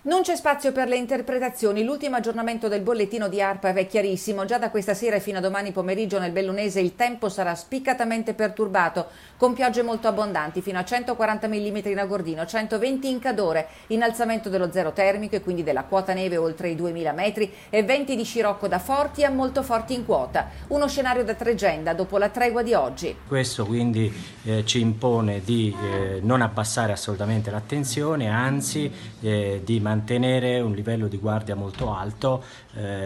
Non c'è spazio per le interpretazioni, l'ultimo aggiornamento del bollettino di ARPA è chiarissimo, già da questa sera e fino a domani pomeriggio nel Bellunese il tempo sarà spiccatamente perturbato, con piogge molto abbondanti fino a 140 mm in Agordino, 120 in Cadore, innalzamento dello zero termico e quindi della quota neve oltre i 2000 metri e venti di scirocco da forti a molto forti in quota, uno scenario da tregenda dopo la tregua di oggi. Questo quindi ci impone di non abbassare assolutamente l'attenzione, anzi di mantenere un livello di guardia molto alto,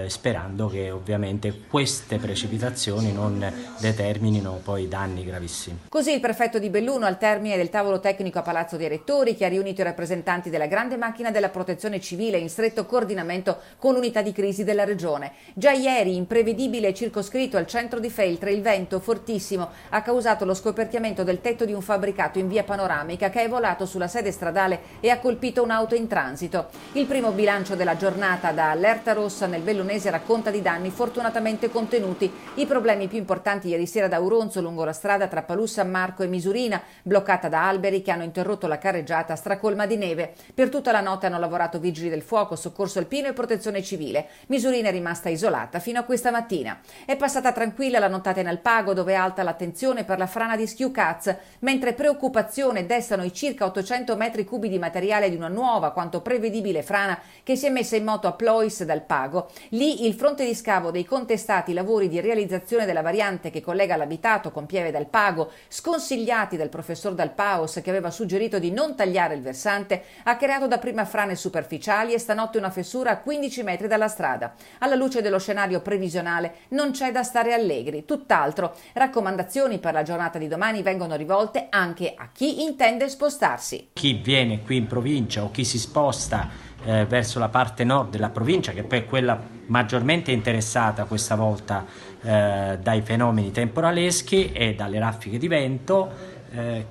sperando che ovviamente queste precipitazioni non determinino poi danni gravissimi. Così il prefetto di Belluno al termine del tavolo tecnico a Palazzo dei Rettori, che ha riunito i rappresentanti della grande macchina della protezione civile in stretto coordinamento con l'unità di crisi della regione. Già ieri, imprevedibile e circoscritto al centro di Feltre, il vento fortissimo ha causato lo scoperchiamento del tetto di un fabbricato in via Panoramica che è volato sulla sede stradale e ha colpito un'auto in transito. Il primo bilancio della giornata da allerta rossa nel Bellunese racconta di danni fortunatamente contenuti. I problemi più importanti ieri sera da Auronzo lungo la strada tra Palù San Marco e Misurina, bloccata da alberi che hanno interrotto la carreggiata stracolma di neve. Per tutta la notte hanno lavorato vigili del fuoco, soccorso alpino e protezione civile. Misurina è rimasta isolata fino a questa mattina. È passata tranquilla la nottata in Alpago, dove è alta l'attenzione per la frana di Schiucaz, mentre preoccupazione destano i circa 800 metri cubi di materiale di una nuova quanto prevedibile frana che si è messa in moto a Plois dal Pago. Lì il fronte di scavo dei contestati lavori di realizzazione della variante che collega l'abitato con Pieve dal Pago, sconsigliati dal professor Dal Paos che aveva suggerito di non tagliare il versante, ha creato dapprima frane superficiali e stanotte una fessura a 15 metri dalla strada. Alla luce dello scenario previsionale non c'è da stare allegri, tutt'altro. Raccomandazioni per la giornata di domani vengono rivolte anche a chi intende spostarsi. Chi viene qui in provincia o chi si sposta verso la parte nord della provincia, che poi è quella maggiormente interessata questa volta dai fenomeni temporaleschi e dalle raffiche di vento,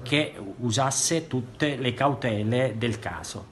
che usasse tutte le cautele del caso.